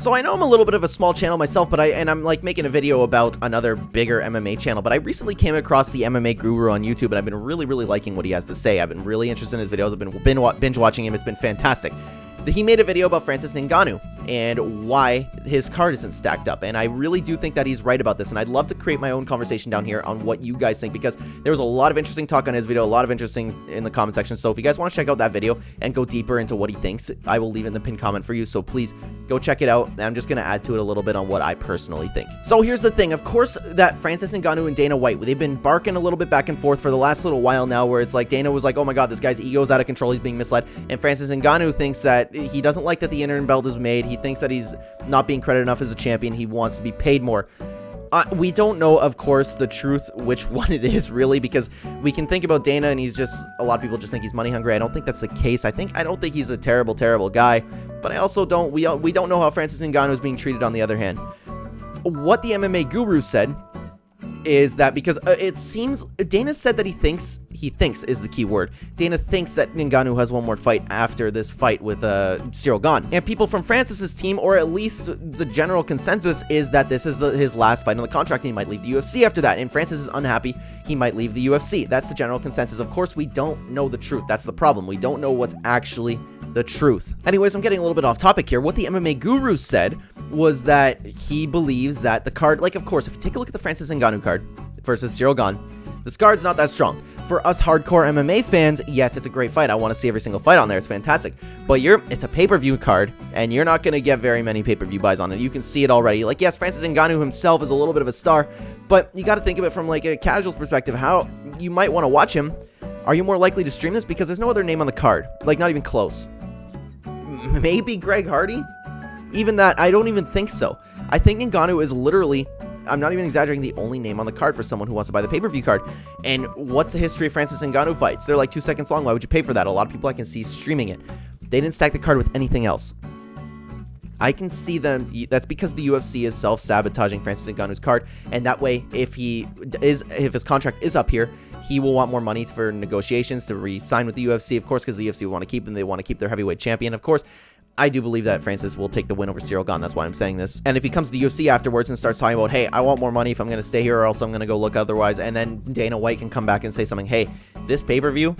So I know I'm a little bit of a small channel myself, but I'm like making a video about another bigger MMA channel, but I recently came across the MMA Guru on YouTube, and I've been really liking what he has to say. I've been really interested in his videos. I've been binge watching him. It's been fantastic. He made a video about Francis Ngannou and why his card isn't stacked up, and I really do think that he's right about this, and I'd love to create my own conversation down here on what you guys think, because there was a lot of interesting talk on his video, a lot of interesting in the comment section. So if you guys want to check out that video and go deeper into what he thinks, I will leave it in the pinned comment for you, so please go check it out, and I'm just going to add to it a little bit on what I personally think. So here's the thing, of course, that Francis Ngannou and Dana White, they've been barking a little bit back and forth for the last little while now, where it's like Dana was like, oh my god, this guy's ego's out of control, he's being misled, and Francis Ngannou thinks that he doesn't like that the interim belt is made. He thinks that he's not being credited enough as a champion. He wants to be paid more. We don't know, of course, the truth, which one it is really, because we can think about Dana and he's just, a lot of people just think he's money hungry. I don't think that's the case. I don't think he's a terrible guy, but I also don't, we don't know how Francis Ngannou is being treated on the other hand. What the MMA Guru said is that, because it seems Dana said that he thinks is the key word. Dana thinks that Ngannou has one more fight after this fight with Ciryl Gane, and people from Francis's team, or at least the general consensus, is that this is his last fight on the contract, and he might leave the UFC after that, and Francis is unhappy he might leave the UFC. That's the general consensus. Of course, we don't know the truth. That's the problem. We don't know what's actually the truth. Anyways, I'm getting a little bit off topic here. What the MMA Guru said was that he believes that the card, like, of course, if you take a look at the Francis Ngannou card versus Ciryl Gane, this card's not that strong. For us hardcore MMA fans, yes, it's a great fight. I want to see every single fight on there. It's fantastic. But it's a pay-per-view card, and you're not going to get very many pay-per-view buys on it. You can see it already. Like, yes, Francis Ngannou himself is a little bit of a star, but you got to think of it from, like, a casual's perspective. How you might want to watch him. Are you more likely to stream this? Because there's no other name on the card. Like, not even close. Maybe Greg Hardy? Even that, I don't even think so. I think Ngannou is literally, I'm not even exaggerating, the only name on the card for someone who wants to buy the pay-per-view card. And what's the history of Francis Ngannou fights? They're like 2 seconds long. Why would you pay for that? A lot of people I can see streaming it. They didn't stack the card with anything else. I can see them. That's because the UFC is self-sabotaging Francis Ngannou's card, and that way, if his contract is up here, he will want more money for negotiations to re-sign with the UFC, of course, because the UFC will want to keep him. They want to keep their heavyweight champion, of course. I do believe that Francis will take the win over Ciryl Gane. That's why I'm saying this. And if he comes to the UFC afterwards and starts talking about, hey, I want more money if I'm going to stay here, or else I'm going to go look otherwise, and then Dana White can come back and say something, hey, this pay-per-view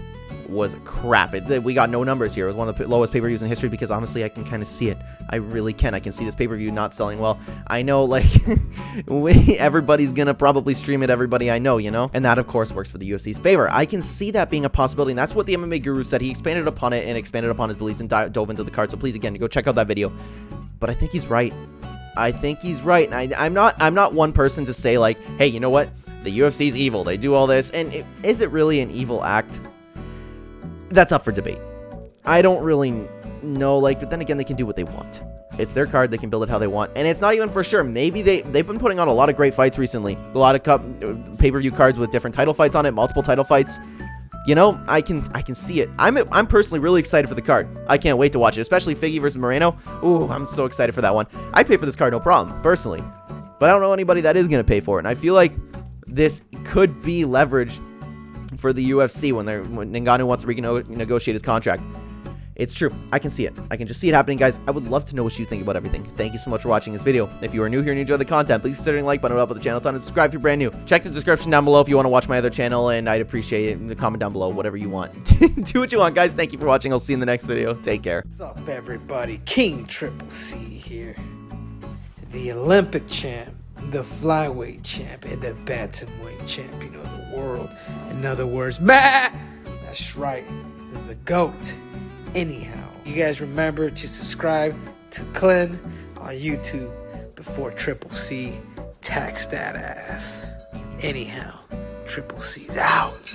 was crap. We got no numbers here. It was one of the lowest pay-per-views in history, because honestly, I can kind of see it. I really can. I can see this pay-per-view not selling well. I know, like, everybody's gonna probably stream it, everybody I know, you know? And that, of course, works for the UFC's favor. I can see that being a possibility, and that's what the MMA Guru said. He expanded upon it and expanded upon his beliefs and dove into the card, so please, again, go check out that video. But I think he's right. I think he's right, and I'm not one person to say, like, hey, you know what? The UFC's evil. They do all this, and is it really an evil act? That's up for debate. I don't really know, like, but then again, they can do what they want. It's their card. They can build it how they want, and it's not even for sure. Maybe they've been putting on a lot of great fights recently. A lot of pay-per-view cards with different title fights on it, multiple title fights. You know, I can see it. I'm personally really excited for the card. I can't wait to watch it, especially Figgy versus Moreno. Ooh, I'm so excited for that one. I'd pay for this card, no problem, personally. But I don't know anybody that is going to pay for it, and I feel like this could be leverage for the UFC when Ngannou wants to renegotiate his contract. It's true. I can see it. I can just see it happening, guys. I would love to know what you think about everything. Thank you so much for watching this video. If you are new here and you enjoy the content, please consider hitting the like button, up with the channel, and subscribe if you're brand new. Check the description down below if you want to watch my other channel, and I'd appreciate it. Comment down below, whatever you want. Do what you want, guys. Thank you for watching. I'll see you in the next video. Take care. What's up, everybody? King Triple C here. The Olympic champ, the flyweight champ, and the bantamweight champion of the world. In other words, that's right, the GOAT. Anyhow, you guys remember to subscribe to Clen on YouTube before Triple C tax that ass. Anyhow, Triple C's out.